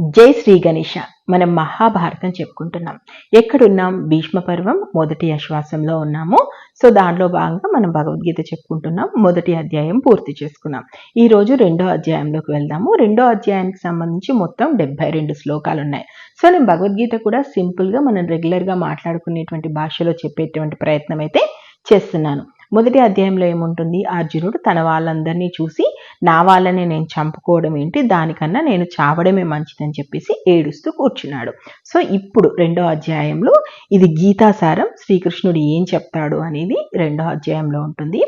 జై శ్రీ గణేష. మనం మహాభారతం చెప్పుకుంటున్నాం. ఎక్కడున్నాం? భీష్మ పర్వం మొదటి ఆశ్వాసంలో ఉన్నాము. సో దాంట్లో భాగంగా మనం భగవద్గీత చెప్పుకుంటున్నాం. మొదటి అధ్యాయం పూర్తి చేసుకున్నాం. ఈ రోజు రెండో అధ్యాయంలోకి వెళ్దాము. రెండో అధ్యాయానికి సంబంధించి మొత్తం 72 శ్లోకాలు ఉన్నాయి. సో నేను భగవద్గీత కూడా సింపుల్ గా మనం రెగ్యులర్ గా మాట్లాడుకునేటువంటి భాషలో చెప్పేటువంటి ప్రయత్నం అయితే చేస్తున్నాను. మొదటి అధ్యాయంలో ఏముంటుంది? అర్జునుడు తన వాళ్ళందరినీ చూసి నా వాళ్ళని నేను చంపుకోవడం ఏంటి, దానికన్నా నేను చావడమే మంచిదని చెప్పేసి ఏడుస్తూ కూర్చున్నాడు. సో ఇప్పుడు రెండో అధ్యాయంలో ఇది గీతాసారం, శ్రీకృష్ణుడు ఏం చెప్తాడు అనేది రెండో అధ్యాయంలో ఉంటుంది.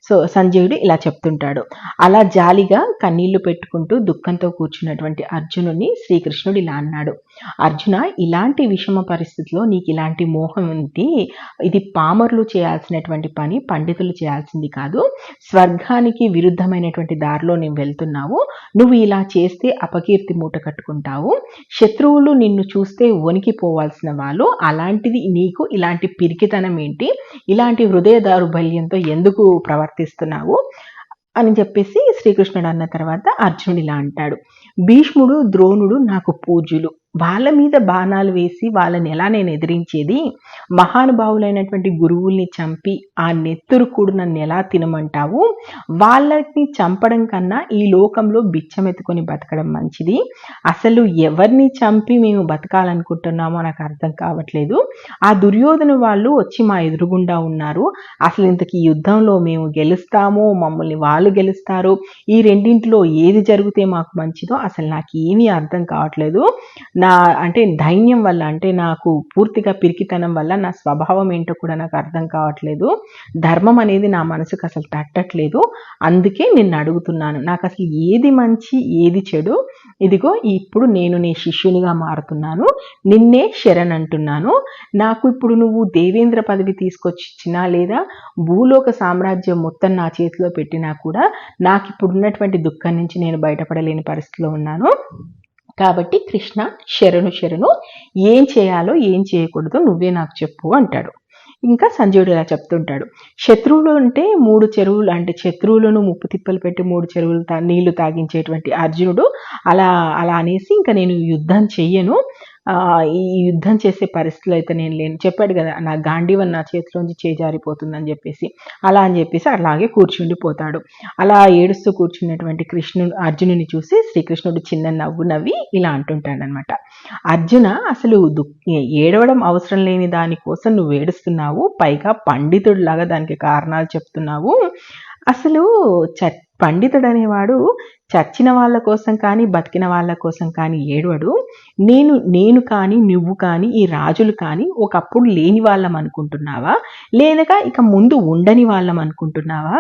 సో సంజయుడు ఇలా చెప్తుంటాడు. అలా జాలిగా కన్నీళ్లు పెట్టుకుంటూ దుఃఖంతో కూర్చున్నటువంటి అర్జునుడిని శ్రీకృష్ణుడు ఇలా అన్నాడు. అర్జున, ఇలాంటి విషమ పరిస్థితిలో నీకు ఇలాంటి మోహం ఉంది. ఇది పామరులు చేయాల్సినటువంటి పని, పండితులు చేయాల్సింది కాదు. స్వర్గానికి విరుద్ధమైనటువంటి దారిలో నేను వెళ్తున్నావు. నువ్వు ఇలా చేస్తే అపకీర్తి మూట కట్టుకుంటావు. శత్రువులు నిన్ను చూస్తే వణికిపోవాల్సిన వాళ్ళు. అలాంటిది నీకు ఇలాంటి పిరికితనం ఏంటి? ఇలాంటి హృదయ దౌర్బల్యంతో ఎందుకు ప్రవర్తిస్తున్నావు అని చెప్పేసి శ్రీకృష్ణుడు అన్న తర్వాత అర్జునుడు ఇలా అంటాడు. భీష్ముడు, ద్రోణుడు నాకు పూజ్యులు. వాళ్ళ మీద బాణాలు వేసి వాళ్ళని ఎలా నేను ఎదిరించేది? మహానుభావులైనటువంటి గురువుల్ని చంపి ఆ నెత్తురు కూడా నన్ను ఎలా తినమంటావు? వాళ్ళని చంపడం కన్నా ఈ లోకంలో బిచ్చమెత్తుకొని బతకడం మంచిది. అసలు ఎవరిని చంపి మేము బతకాలనుకుంటున్నామో నాకు అర్థం కావట్లేదు. ఆ దుర్యోధన వాళ్ళు వచ్చి మా ఎదురుగుండా ఉన్నారు. అసలు ఇంతకీ యుద్ధంలో మేము గెలుస్తామో మమ్మల్ని వాళ్ళు గెలుస్తారో, ఈ రెండింటిలో ఏది జరిగితే మాకు మంచిదో అసలు నాకు ఏమీ అర్థం కావట్లేదు. అంటే దైన్యం వల్ల, అంటే నాకు పూర్తిగా పిరికితనం వల్ల నా స్వభావం ఏంటో కూడా నాకు అర్థం కావట్లేదు. ధర్మం అనేది నా మనసుకు అసలు తట్టట్లేదు. అందుకే నిన్ను అడుగుతున్నాను, నాకు అసలు ఏది మంచి ఏది చెడు? ఇదిగో ఇప్పుడు నేను నీ శిష్యునిగా మారుతున్నాను, నిన్నే శరణ్ అంటున్నాను. నాకు ఇప్పుడు నువ్వు దేవేంద్ర పదవి తీసుకొచ్చినా లేదా భూలోక సామ్రాజ్యం మొత్తం నా చేతిలో పెట్టినా కూడా నాకు ఇప్పుడు ఉన్నటువంటి దుఃఖం నుంచి నేను బయటపడలేని పరిస్థితిలో ఉన్నాను. కాబట్టి కృష్ణ, శరణు, ఏం చేయాలో ఏం చేయకూడదో నువ్వే నాకు చెప్పు అంటాడు. ఇంకా సంజయుడు ఇలా చెప్తుంటాడు. శత్రువులు అంటే 3 చెరువులు, అంటే శత్రువులను ముప్పు తిప్పలు పెట్టి 3 చెరువులు నీళ్లు తాగించేటువంటి అర్జునుడు అలా అనేసి ఇంకా నేను యుద్ధం చెయ్యను, ఈ యుద్ధం చేసే పరిస్థితులు అయితే నేను లేను చెప్పాడు కదా, నా గాంధీవన్ నా చేతిలోంచి చేజారిపోతుందని చెప్పేసి. అలా అని చెప్పేసి అలాగే కూర్చుండిపోతాడు. అలా ఏడుస్తూ కూర్చున్నటువంటి అర్జునుని చూసి శ్రీకృష్ణుడు చిన్న నవ్వు నవ్వి ఇలా అంటుంటాడనమాట. అర్జున, అసలు ఏడవడం అవసరం లేని దానికోసం నువ్వు ఏడుస్తున్నావు, పైగా పండితుడిలాగా దానికి కారణాలు చెప్తున్నావు. అసలు పండితుడు అనేవాడు చచ్చిన వాళ్ళ కోసం కానీ బతికిన వాళ్ళ కోసం కానీ ఏడవడు. నేను కానీ నువ్వు కానీ ఈ రాజులు కానీ ఒకప్పుడు లేని వాళ్ళం అనుకుంటున్నావా, లేదక ఇక ముందు ఉండని వాళ్ళం అనుకుంటున్నావా?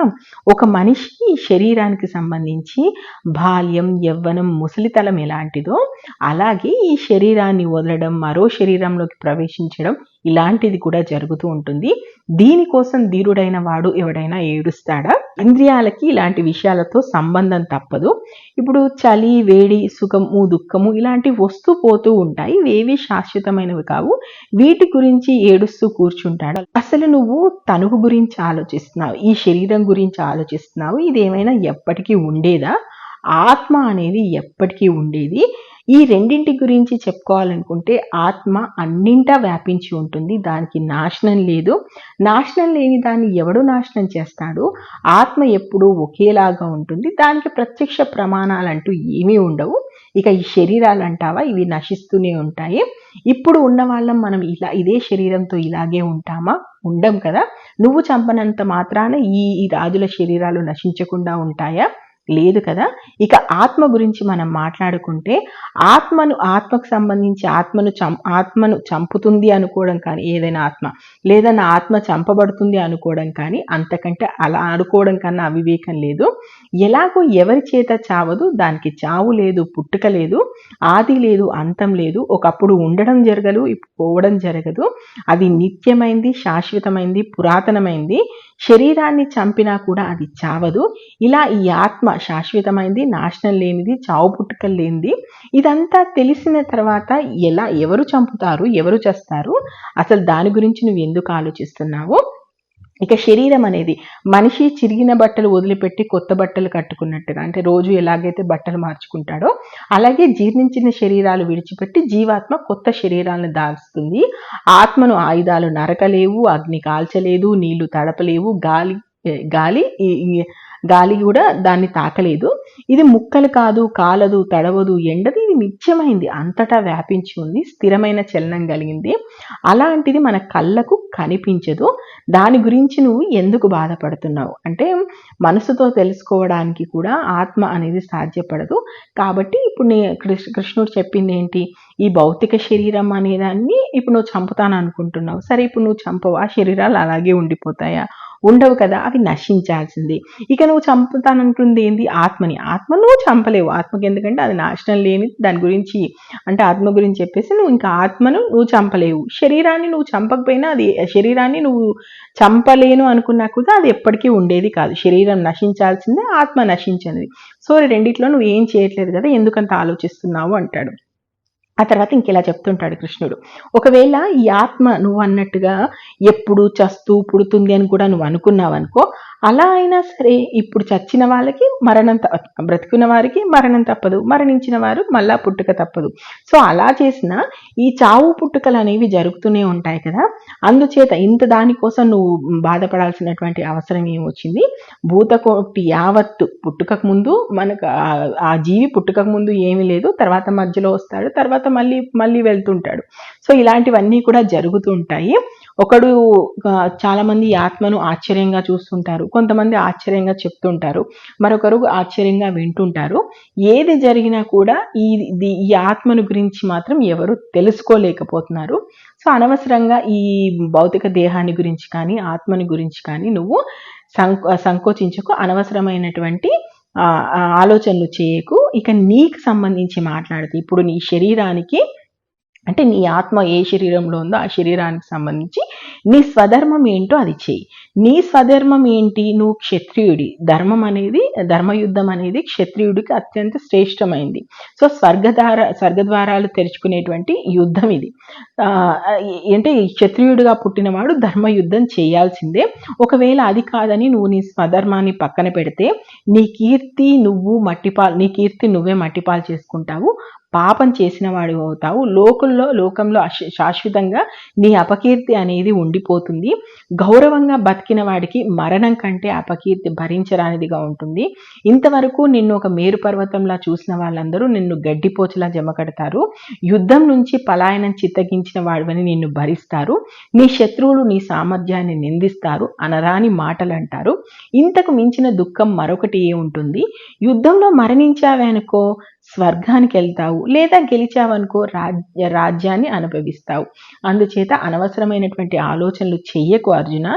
ఒక మనిషి శరీరానికి సంబంధించి బాల్యం, యవ్వనం, ముసలితలం ఎలాంటిదో అలాగే ఈ శరీరాన్ని వదలడం, మరో శరీరంలోకి ప్రవేశించడం ఇలాంటిది కూడా జరుగుతూ ఉంటుంది. దీనికోసం ధీరుడైన వాడు ఎవడైనా ఏడుస్తాడా? ఇంద్రియాలకి ఇలాంటి విషయాలతో సంబంధం తప్పదు. ఇప్పుడు చలి, వేడి, సుఖము, దుఃఖము ఇలాంటి వస్తూ పోతూ ఉంటాయి. ఇవేవి శాశ్వతమైనవి కావు. వీటి గురించి ఏడుస్తూ కూర్చుంటాడు. అసలు నువ్వు తనువు గురించి ఆలోచిస్తున్నావు, ఈ శరీరం గురించి ఆలోచిస్తున్నావు. ఇదేమైనా ఎప్పటికీ ఉండేదా? ఆత్మ అనేది ఎప్పటికీ ఉండేది. ఈ రెండింటి గురించి చెప్పుకోవాలనుకుంటే ఆత్మ అన్నింటా వ్యాపించి ఉంటుంది, దానికి నాశనం లేదు. నాశనం లేని దాన్ని ఎవడు నాశనం చేస్తాడు? ఆత్మ ఎప్పుడూ ఒకేలాగా ఉంటుంది, దానికి ప్రత్యక్ష ప్రమాణాలంటూ ఏమీ ఉండవు. ఇక ఈ శరీరాలు అంటావా, ఇవి నశిస్తూనే ఉంటాయి. ఇప్పుడు ఉన్న వాళ్ళం మనం ఇదే శరీరంతో ఇలాగే ఉంటామా? ఉండం కదా. నువ్వు చంపనంత మాత్రాన ఈ రాజుల శరీరాలు నశించకుండా ఉంటాయా? లేదు కదా. ఇక ఆత్మ గురించి మనం మాట్లాడుకుంటే ఆత్మకు సంబంధించి ఆత్మను చంపుతుంది అనుకోవడం కానీ, ఏదైనా ఆత్మ లేదా నా ఆత్మ చంపబడుతుంది అనుకోవడం కానీ, అంతకంటే అలా అనుకోవడం కన్నా అవివేకం లేదు. ఎలాగో ఎవరి చేత చావదు, దానికి చావు లేదు, పుట్టుక లేదు, ఆది లేదు, అంతం లేదు. ఒకప్పుడు ఉండడం జరగదు, ఇప్పుడు పోవడం జరగదు. అది నిత్యమైంది, శాశ్వతమైంది, పురాతనమైంది. శరీరాన్ని చంపినా కూడా అది చావదు. ఇలా ఈ ఆత్మ శాశ్వతమైంది, నాశనం లేనిది, చావు పుట్టుకలు లేనిది. ఇదంతా తెలిసిన తర్వాత ఎవరు చంపుతారు, ఎవరు చేస్తారు, అసలు దాని గురించి నువ్వు ఎందుకు ఆలోచిస్తున్నావు? ఇక శరీరం అనేది మనిషి చిరిగిన బట్టలు వదిలిపెట్టి కొత్త బట్టలు కట్టుకున్నట్టుగా, అంటే రోజు ఎలాగైతే బట్టలు మార్చుకుంటాడో అలాగే జీర్ణించిన శరీరాలు విడిచిపెట్టి జీవాత్మ కొత్త శరీరాలను దాల్చుతుంది. ఆత్మను ఆయుధాలు నరకలేవు, అగ్ని కాల్చలేదు, నీళ్లు తడపలేవు, గాలి గాలి కూడా దాన్ని తాకలేదు. ఇది ముక్కలు కాదు, కాలదు, తడవదు, ఎండది, ఇది నిత్యమైంది, అంతటా వ్యాపించి ఉంది, స్థిరమైన చలనం కలిగింది. అలాంటిది మన కళ్ళకు కనిపించదు. దాని గురించి నువ్వు ఎందుకు బాధపడుతున్నావు అంటే మనసుతో తెలుసుకోవడానికి కూడా ఆత్మ అనేది సాధ్యపడదు. కాబట్టి ఇప్పుడు కృష్ణుడు చెప్పింది ఏంటి, ఈ భౌతిక శరీరం అనేదాన్ని ఇప్పుడు నువ్వు చంపుతాను అనుకుంటున్నావు. సరే, ఇప్పుడు నువ్వు చంపవు, ఆ శరీరాలు అలాగే ఉండిపోతాయా? ఉండవు కదా, అవి నశించాల్సిందే. ఇక నువ్వు చంపుతానంటుంది ఏంది, ఆత్మని. ఆత్మ నువ్వు చంపలేవు, ఆత్మకి, ఎందుకంటే అది నాశనం లేని దాని గురించి, అంటే ఆత్మ గురించి చెప్పేసి నువ్వు ఇంకా ఆత్మను నువ్వు చంపలేవు. శరీరాన్ని నువ్వు చంపకపోయినా, అది శరీరాన్ని నువ్వు చంపలేను అనుకున్నా కూడా అది ఎప్పటికీ ఉండేది కాదు. శరీరం నశించాల్సిందే, ఆత్మ నశించింది. సో రెండిట్లో నువ్వు ఏం చేయట్లేదు కదా, ఎందుకంత ఆలోచిస్తున్నావు అంటాడు. ఆ తర్వాత ఇంకెలా చెప్తుంటాడు కృష్ణుడు, ఒకవేళ ఈ ఆత్మ నువ్వు అన్నట్టుగా ఎప్పుడు చస్తూ పుడుతుంది అని కూడా నువ్వు అనుకున్నావు అనుకో, అలా అయినా సరే ఇప్పుడు చచ్చిన వాళ్ళకి మరణం, బ్రతుకున్న వారికి మరణం తప్పదు, మరణించిన వారు మళ్ళా పుట్టుక తప్పదు. సో అలా చేసిన ఈ చావు పుట్టుకలు అనేవి జరుగుతూనే ఉంటాయి కదా. అందుచేత ఇంత దానికోసం నువ్వు బాధపడాల్సినటువంటి అవసరం ఏమొచ్చింది? భూతకోటి యావత్తు పుట్టుకకు ముందు మనకు ఆ జీవి పుట్టుకకు ముందు ఏమీ లేదు, తర్వాత మధ్యలో వస్తాడు, తర్వాత మళ్ళీ వెళ్తుంటాడు. సో ఇలాంటివన్నీ కూడా జరుగుతుంటాయి. ఒకడు చాలా మంది ఆత్మను ఆశ్చర్యంగా చూస్తుంటారు, కొంతమంది ఆశ్చర్యంగా చెప్తుంటారు, మరొకరు ఆశ్చర్యంగా వింటుంటారు. ఏది జరిగినా కూడా ఈ ఆత్మను గురించి మాత్రం ఎవరు తెలుసుకోలేకపోతున్నారు. సో అనవసరంగా ఈ భౌతిక దేహాన్ని గురించి కానీ ఆత్మని గురించి కానీ నువ్వు సంకోచించకు, అనవసరమైనటువంటి ఆలోచనలు చేయకు. ఇక నీకు సంబంధించి మాట్లాడితే ఇప్పుడు నీ శరీరానికి, అంటే నీ ఆత్మ ఏ శరీరంలో ఉందో ఆ శరీరానికి సంబంధించి నీ స్వధర్మం ఏంటో అది చెయ్యి. నీ స్వధర్మం ఏంటి? నువ్వు క్షత్రియుడి. ధర్మయుద్ధం అనేది క్షత్రియుడికి అత్యంత శ్రేష్టమైంది. సో స్వర్గద్వారాలు తెరుచుకునేటువంటి యుద్ధం ఇది. అంటే ఈ పుట్టినవాడు ధర్మయుద్ధం చేయాల్సిందే. ఒకవేళ అది కాదని నువ్వు నీ స్వధర్మాన్ని పక్కన పెడితే నీ కీర్తి నువ్వే మట్టిపాలు చేసుకుంటావు, పాపం చేసిన వాడు అవుతావు. లోకంలో శాశ్వతంగా నీ అపకీర్తి అనేది ఉండిపోతుంది. గౌరవంగా బతికిన వాడికి మరణం కంటే అపకీర్తి భరించరానిదిగా ఉంటుంది. ఇంతవరకు నిన్ను ఒక మేరు పర్వతంలా చూసిన వాళ్ళందరూ నిన్ను గడ్డిపోచలా జమకడతారు. యుద్ధం నుంచి పలాయనం చిత్తగించిన వాడివని నిన్ను భరిస్తారు. నీ శత్రువులు నీ సామర్థ్యాన్ని నిందిస్తారు, అనరాని మాటలు అంటారు. ఇంతకు మించిన దుఃఖం మరొకటి ఏ ఉంటుంది? యుద్ధంలో మరణించావే అనుకో, స్వర్గానికి వెళ్తావు, లేదా గెలిచావనుకో రాజ్యాన్ని అనుభవిస్తావు. అందుచేత అనవసరమైనటువంటి ఆలోచనలు చెయ్యకు అర్జున.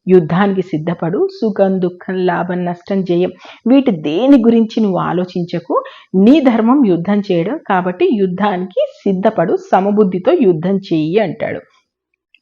యుద్ధానికి సిద్ధపడు. సుఖం, దుఃఖం, లాభం, నష్టం, జయం, వీటి దేని గురించి నువ్వు ఆలోచించకు. నీ ధర్మం యుద్ధం చేయడం, కాబట్టి యుద్ధానికి సిద్ధపడు, సమబుద్ధితో యుద్ధం చెయ్యి అంటాడు.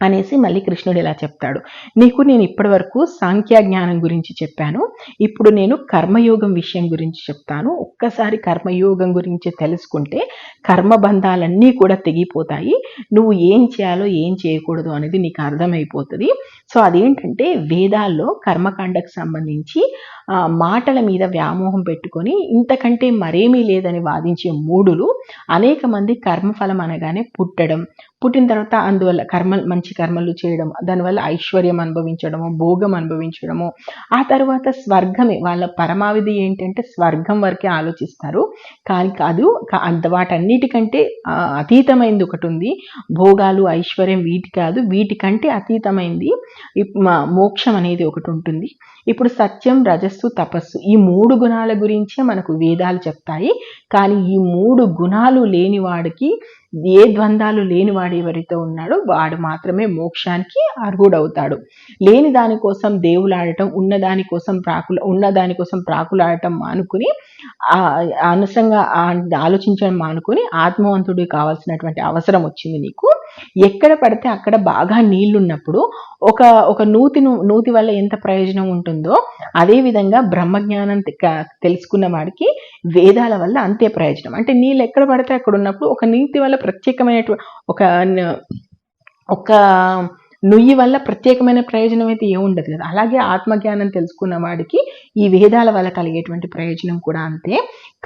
అనేసి మళ్ళీ కృష్ణుడు ఇలా చెప్తాడు, నీకు నేను ఇప్పటి వరకు సాంఖ్యజ్ఞానం గురించి చెప్పాను, ఇప్పుడు నేను కర్మయోగం విషయం గురించి చెప్తాను. ఒక్కసారి కర్మయోగం గురించి తెలుసుకుంటే కర్మబంధాలన్నీ కూడా తెగిపోతాయి. నువ్వు ఏం చేయాలో ఏం చేయకూడదు అనేది నీకు అర్థమైపోతుంది. సో అదేంటంటే వేదాల్లో కర్మకాండకు సంబంధించి మాటల మీద వ్యామోహం పెట్టుకొని ఇంతకంటే మరేమీ లేదని వాదించే మూఢులు అనేక మంది కర్మఫలం అనగానే పుట్టిన తర్వాత అందువల్ల మంచి కర్మలు చేయడం, దానివల్ల ఐశ్వర్యం అనుభవించడము, భోగం అనుభవించడము, ఆ తర్వాత స్వర్గమే వాళ్ళ పరమావధి ఏంటంటే స్వర్గం వరకే ఆలోచిస్తారు. కానీ కాదు, వాటన్నిటికంటే అతీతమైంది ఒకటి ఉంది. భోగాలు, ఐశ్వర్యం వీటి కాదు, వీటికంటే అతీతమైంది మోక్షం అనేది ఒకటి ఉంటుంది. ఇప్పుడు సత్యం, రజస్సు, తపస్సు, ఈ 3 గుణాల గురించే మనకు వేదాలు చెప్తాయి. కానీ ఈ 3 గుణాలు లేని వాడికి, ఏ ద్వంద్వాలు లేని వాడు ఎవరైతే ఉన్నాడో వాడు మాత్రమే మోక్షానికి అర్హుడవుతాడు. లేని దానికోసం దేవులాడటం, ఉన్నదానికోసం ప్రాకులాడటం మానుకుని, అనవసరంగా ఆలోచించడం మానుకుని ఆత్మవంతుడు కావాల్సినటువంటి అవసరం వచ్చింది నీకు. ఎక్కడ పడితే అక్కడ బాగా నీళ్లున్నప్పుడు ఒక నూతి వల్ల ఎంత ప్రయోజనం ఉంటుందో అదేవిధంగా బ్రహ్మజ్ఞానం తెలుసుకున్న వాడికి వేదాల వల్ల అంతే ప్రయోజనం. అంటే నీళ్ళు ఎక్కడ పడితే అక్కడ ఉన్నప్పుడు ఒక నీతి వల్ల ప్రత్యేకమైనటువంటి ఒక నుయ్యి వల్ల ప్రత్యేకమైన ప్రయోజనం అయితే ఏముండదు కదా. అలాగే ఆత్మజ్ఞానం తెలుసుకున్న వాడికి ఈ వేదాల వల్ల కలిగేటువంటి ప్రయోజనం కూడా అంతే.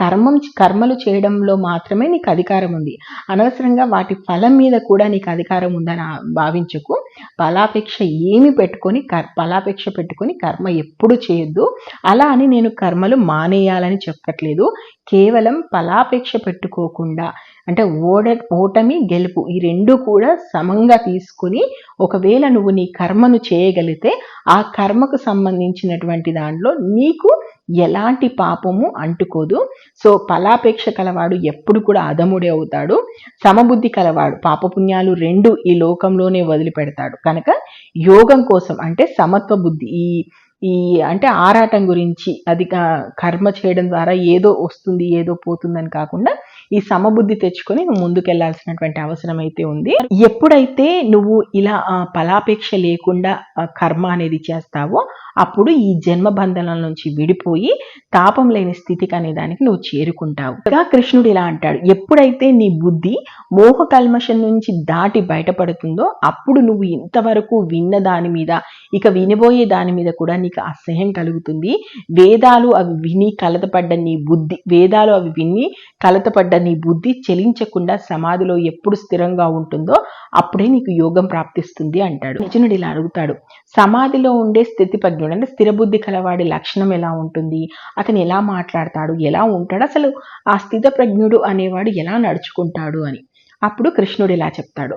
కర్మలు చేయడంలో మాత్రమే నీకు అధికారం ఉంది, అనవసరంగా వాటి ఫలం మీద కూడా నీకు అధికారం ఉందని భావించకు. ఫలాపేక్ష పెట్టుకొని కర్మ ఎప్పుడు చేయొద్దు. అలా అని నేను కర్మలు మానేయాలని చెప్పట్లేదు. కేవలం ఫలాపేక్ష పెట్టుకోకుండా, అంటే ఓటమి గెలుపు ఈ రెండు కూడా సమంగా తీసుకుని ఒకవేళ నువ్వు నీ కర్మను చేయగలిగితే ఆ కర్మకు సంబంధించినటువంటి దాంట్లో నీకు ఎలాంటి పాపము అంటుకోదు. సో ఫలాపేక్ష కలవాడు ఎప్పుడు కూడా అధముడే అవుతాడు. సమబుద్ధి కలవాడు పాపపుణ్యాలు రెండు ఈ లోకంలోనే వదిలిపెడతాడు. కనుక యోగం కోసం అంటే సమత్వ బుద్ధి, ఈ అంటే ఆరాటం గురించి, అది కర్మ చేయడం ద్వారా ఏదో వస్తుంది ఏదో పోతుందని కాకుండా ఈ సమబుద్ధి తెచ్చుకొని నువ్వు ముందుకెళ్లాల్సినటువంటి అవసరం అయితే ఉంది. ఎప్పుడైతే నువ్వు ఇలా ఫలాపేక్ష లేకుండా కర్మ అనేది చేస్తావో అప్పుడు ఈ జన్మ బంధనాల నుంచి విడిపోయి తాపం లేని స్థితికి అనే దానికి నువ్వు చేరుకుంటావు. కృష్ణుడు ఇలా అంటాడు, ఎప్పుడైతే నీ బుద్ధి మోహ కల్మషం నుంచి దాటి బయటపడుతుందో అప్పుడు నువ్వు ఇంతవరకు విన్న దాని మీద, ఇక వినబోయే దాని మీద కూడా నీకు అసహ్యం కలుగుతుంది. వేదాలు అవి విని కలతపడ్డ నీ బుద్ధి చలించకుండా సమాధిలో ఎప్పుడు స్థిరంగా ఉంటుందో అప్పుడే నీకు యోగం ప్రాప్తిస్తుంది అంటాడు. అర్జునుడు ఇలా అడుగుతాడు, సమాధిలో ఉండే స్థితి ప్రజ్ఞుడు అంటే స్థిర బుద్ధి కలవాడి లక్షణం ఎలా ఉంటుంది, అతను ఎలా మాట్లాడతాడు, ఎలా ఉంటాడు, అసలు ఆ స్థిత ప్రజ్ఞుడు అనేవాడు ఎలా నడుచుకుంటాడు అని. అప్పుడు కృష్ణుడు ఇలా చెప్తాడు,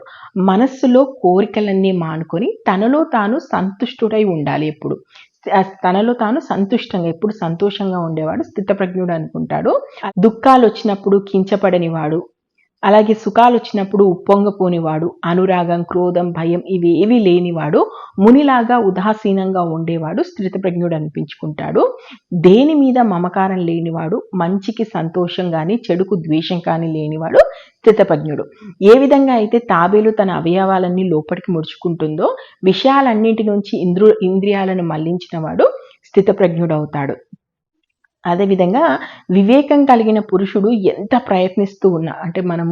మనస్సులో కోరికలన్నీ మానుకొని తనలో తాను సంతుష్టుడై ఉండాలి. ఎప్పుడు తనలో తాను సంతుష్టంగా, ఎప్పుడు సంతోషంగా ఉండేవాడు స్థితప్రజ్ఞుడు అనుకుంటాడు. దుఃఖాలు వచ్చినప్పుడు కించపడని వాడు, అలాగే సుఖాలు వచ్చినప్పుడు ఉప్పొంగపోనివాడు, అనురాగం క్రోధం భయం ఇవేవి లేనివాడు, మునిలాగా ఉదాసీనంగా ఉండేవాడు స్థితప్రజ్ఞుడు అనిపించుకుంటాడు. దేని మీద మమకారం లేనివాడు, మంచికి సంతోషం కానీ చెడుకు ద్వేషం కానీ లేనివాడు స్థితప్రజ్ఞుడు. ఏ విధంగా అయితే తాబేలు తన అవయవాలన్నీ లోపలికి ముడుచుకుంటుందో విషయాలన్నింటి నుంచి ఇంద్రియాలను మళ్లించిన వాడు స్థితప్రజ్ఞుడు అవుతాడు. అదేవిధంగా వివేకం కలిగిన పురుషుడు ఎంత ప్రయత్నిస్తూ ఉన్నా, అంటే మనం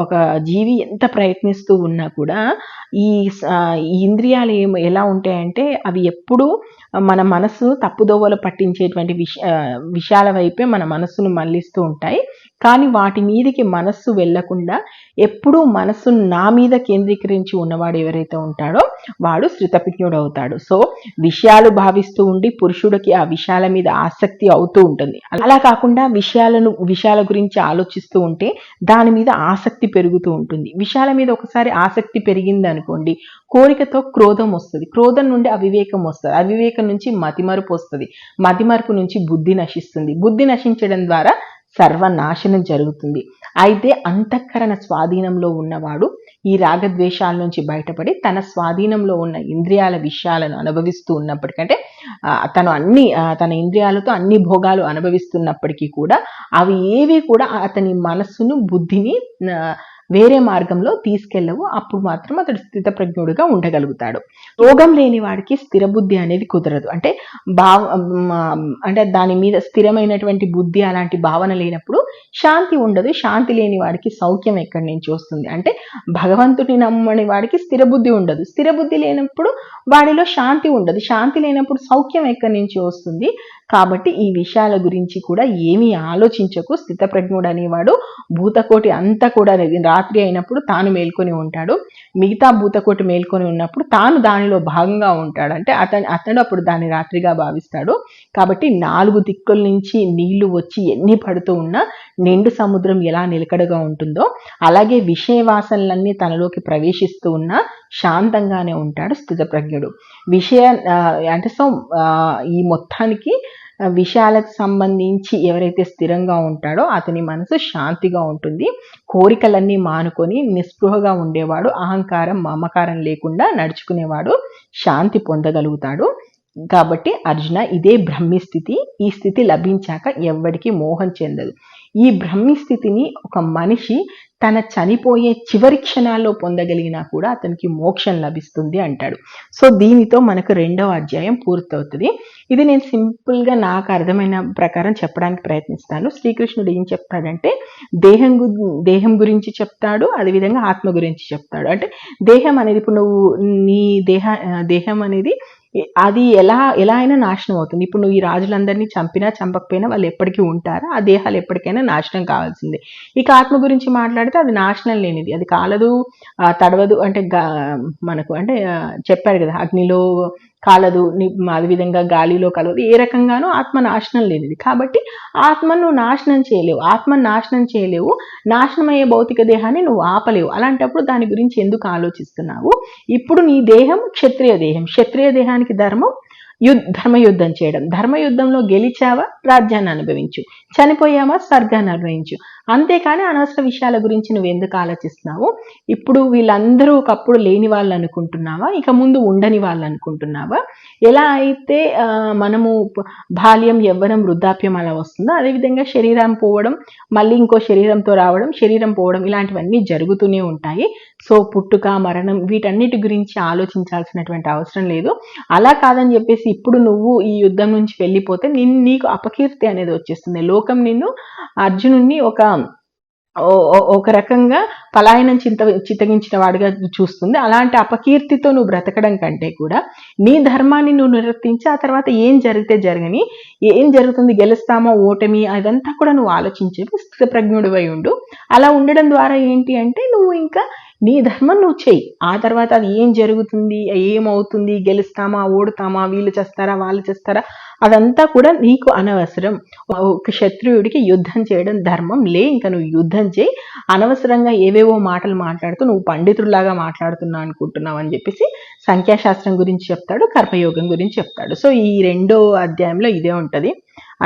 ఒక జీవి ఎంత ప్రయత్నిస్తూ ఉన్నా కూడా ఈ ఇంద్రియాలు ఎలా ఉంటాయంటే అవి ఎప్పుడూ మన మనసు తప్పుదోవలు పట్టించేటువంటి విషయాల వైపే మన మనస్సును మళ్లిస్తూ ఉంటాయి. కానీ వాటి మీదకి మనస్సు వెళ్లకుండా ఎప్పుడూ మనస్సు నా మీద కేంద్రీకరించి ఉన్నవాడు ఎవరైతే ఉంటాడో వాడు స్థితప్రజ్ఞుడు అవుతాడు. సో విషయాలు భావిస్తూ ఉండి పురుషుడికి ఆ విషయాల మీద ఆసక్తి అవుతూ ఉంటుంది. అలా కాకుండా విషయాల గురించి ఆలోచిస్తూ ఉంటే దాని మీద ఆసక్తి పెరుగుతూ ఉంటుంది. విషయాల మీద ఒకసారి ఆసక్తి పెరిగింది అనుకోండి, కోరికతో క్రోధం వస్తుంది, క్రోధం నుండి అవివేకం వస్తుంది, అవివేకం నుంచి మతిమరుపు వస్తుంది, మతిమరుపు నుంచి బుద్ధి నశిస్తుంది, బుద్ధి నశించడం ద్వారా సర్వనాశనం జరుగుతుంది. అయితే అంతఃకరణ స్వాధీనంలో ఉన్నవాడు ఈ రాగద్వేషాల నుంచి బయటపడి తన స్వాధీనంలో ఉన్న ఇంద్రియాల విషయాలను అనుభవిస్తూ ఉన్నప్పటికంటే తన ఇంద్రియాలతో అన్ని భోగాలు అనుభవిస్తున్నప్పటికీ కూడా అవి ఏవి కూడా అతని మనస్సును బుద్ధిని వేరే మార్గంలో తీసుకెళ్ళవు. అప్పుడు మాత్రం అతడు స్థితప్రజ్ఞుడిగా ఉండగలుగుతాడు. యోగం లేని వాడికి స్థిర బుద్ధి అనేది కుదరదు. అంటే అంటే దాని మీద స్థిరమైనటువంటి బుద్ధి అలాంటి భావన లేనప్పుడు శాంతి ఉండదు. శాంతి లేని వాడికి సౌఖ్యం ఎక్కడి నుంచి వస్తుంది? అంటే భగవంతుని నమ్మని వాడికి స్థిర బుద్ధి ఉండదు. స్థిర బుద్ధి లేనప్పుడు వాడిలో శాంతి ఉండదు. శాంతి లేనప్పుడు సౌఖ్యం ఎక్కడి నుంచి వస్తుంది? కాబట్టి ఈ విషయాల గురించి కూడా ఏమీ ఆలోచించకు. స్థితప్రజ్ఞుడు అనేవాడు భూతకోటి అంతా కూడా రాత్రి అయినప్పుడు తాను మేల్కొని ఉంటాడు, మిగతా భూతకోటి మేల్కొని ఉన్నప్పుడు తాను దానిలో భాగంగా ఉంటాడు. అంటే అతడు అప్పుడు దాన్ని రాత్రిగా భావిస్తాడు. కాబట్టి 4 దిక్కుల నుంచి నీళ్లు వచ్చి ఎన్ని పడుతూ ఉన్నా నిండు సముద్రం ఎలా నిలకడగా ఉంటుందో అలాగే విషయ వాసనలన్నీ తనలోకి ప్రవేశిస్తూ ఉన్నా శాంతంగానే ఉంటాడు స్థితప్రజ్ఞుడు. అంటే ఈ మొత్తానికి విషయాలకు సంబంధించి ఎవరైతే స్థిరంగా ఉంటాడో అతని మనసు శాంతిగా ఉంటుంది. కోరికలన్నీ మానుకొని నిస్పృహగా ఉండేవాడు, అహంకారం మమకారం లేకుండా నడుచుకునేవాడు శాంతి పొందగలుగుతాడు. కాబట్టి అర్జున, ఇదే బ్రహ్మి స్థితి. ఈ స్థితి లభించాక ఎవ్వడికి మోహం చెందదు. ఈ బ్రహ్మి స్థితిని ఒక మనిషి తన చనిపోయే చివరి క్షణాల్లో పొందగలిగినా కూడా అతనికి మోక్షం లభిస్తుంది అంటాడు. సో దీనితో మనకు 2వ అధ్యాయం పూర్తవుతుంది. ఇది నేను సింపుల్గా నాకు అర్థమైన ప్రకారం చెప్పడానికి ప్రయత్నిస్తాను. శ్రీకృష్ణుడు ఏం చెప్తాడంటే దేహం గురించి చెప్తాడు, అదేవిధంగా ఆత్మ గురించి చెప్తాడు. అంటే దేహం అనేది ఇప్పుడు నువ్వు నీ దేహం అనేది అది ఎలా అయినా నాశనం అవుతుంది. ఇప్పుడు నువ్వు ఈ రాజులందరినీ చంపినా చంపకపోయినా వాళ్ళు ఎప్పటికీ ఉంటారా? ఆ దేహాలు ఎప్పటికైనా నాశనం కావాల్సిందే. ఇక ఆత్మ గురించి మాట్లాడితే అది నాశనం లేనిది, అది కాలదు, తడవదు. అంటే మనకు అంటే చెప్పారు కదా, అగ్నిలో కాలదు, అదేవిధంగా గాలిలో కలవదు. ఏ రకంగానూ ఆత్మ నాశనం లేనిది. కాబట్టి ఆత్మను నువ్వు నాశనం చేయలేవు, ఆత్మను నాశనం చేయలేవు, నాశనమయ్యే భౌతిక దేహాన్ని నువ్వు ఆపలేవు. అలాంటప్పుడు దాని గురించి ఎందుకు ఆలోచిస్తున్నావు? ఇప్పుడు నీ దేహం క్షత్రియ దేహం, క్షత్రియ దేహానికి ధర్మం ధర్మయుద్ధం చేయడం. ధర్మయుద్ధంలో గెలిచావా రాజ్యాన్ని అనుభవించు, చనిపోయావా స్వర్గాన్ని అనుభవించు. అంతేకాని అనవసర విషయాల గురించి నువ్వు ఎందుకు ఆలోచిస్తున్నావు? ఇప్పుడు వీళ్ళందరూ ఒకప్పుడు లేని వాళ్ళు అనుకుంటున్నావా? ఇక ముందు ఉండని వాళ్ళు అనుకుంటున్నావా? ఎలా అయితే మనము బాల్యం, యవ్వనం, వృద్ధాప్యం అలా వస్తుందో అదేవిధంగా శరీరం పోవడం, మళ్ళీ ఇంకో శరీరంతో రావడం, శరీరం పోవడం, ఇలాంటివన్నీ జరుగుతూనే ఉంటాయి. సో పుట్టుక, మరణం వీటన్నిటి గురించి ఆలోచించాల్సినటువంటి అవసరం లేదు. అలా కాదని చెప్పేసి ఇప్పుడు నువ్వు ఈ యుద్ధం నుంచి వెళ్ళిపోతే నీకు అపకీర్తి అనేది వచ్చేస్తుంది. లోకం నిన్ను అర్జునుడిని ఒక రకంగా పలాయనం చిత్తగించిన వాడిగా చూస్తుంది. అలాంటి అపకీర్తితో నువ్వు బ్రతకడం కంటే కూడా నీ ధర్మాన్ని నువ్వు నిర్వర్తించి ఆ తర్వాత ఏం జరిగితే జరగని, ఏం జరుగుతుంది, గెలుస్తామా ఓటమి, అదంతా కూడా నువ్వు ఆలోచించేవి స్థితప్రజ్ఞుడివై ఉండు. అలా ఉండడం ద్వారా ఏంటి అంటే నువ్వు ఇంకా నీ ధర్మం నువ్వు చెయ్యి. ఆ తర్వాత అది ఏం జరుగుతుంది, ఏమవుతుంది, గెలుస్తామా ఓడుతామా, వీళ్ళు చేస్తారా వాళ్ళు చేస్తారా, అదంతా కూడా నీకు అనవసరం. ఒక క్షత్రియుడికి యుద్ధం చేయడం ధర్మం లే, ఇంకా నువ్వు యుద్ధం చేయి. అనవసరంగా ఏవేవో మాటలు మాట్లాడుతూ నువ్వు పండితుడిలాగా మాట్లాడుతున్నావు అనుకుంటున్నావు అని చెప్పేసి సంఖ్యాశాస్త్రం గురించి చెప్తాడు, కర్మయోగం గురించి చెప్తాడు. సో ఈ 2వ అధ్యాయంలో ఇదే ఉంటుంది.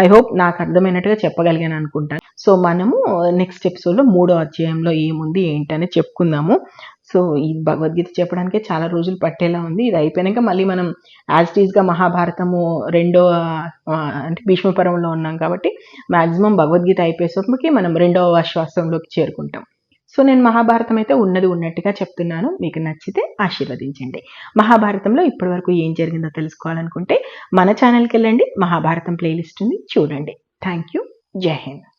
ఐ హోప్ నాకు అర్థమైనట్టుగా చెప్పగలిగాను అనుకుంటాను. సో మనము నెక్స్ట్ ఎపిసోడ్లో 3వ అధ్యాయంలో ఏముంది ఏంటనే చెప్పుకుందాము. సో ఈ భగవద్గీత చెప్పడానికే చాలా రోజులు పట్టేలా ఉంది. ఇది అయిపోయాక మళ్ళీ మనం యాజ్ ఇట్ ఈస్గా మహాభారతము 2వ అంటే భీష్మ పర్వంలో ఉన్నాం కాబట్టి మ్యాక్సిమం భగవద్గీత అయిపోయేసరికి మనం 2వ ఆశ్వాసంలోకి చేరుకుంటాం. సో నేను మహాభారతం అయితే ఉన్నది ఉన్నట్టుగా చెప్తున్నాను. మీకు నచ్చితే ఆశీర్వదించండి. మహాభారతంలో ఇప్పటి వరకు ఏం జరిగిందో తెలుసుకోవాలనుకుంటే మన ఛానల్కి వెళ్ళండి, మహాభారతం ప్లేలిస్ట్ ఉంది, చూడండి. Thank you. జై హింద్.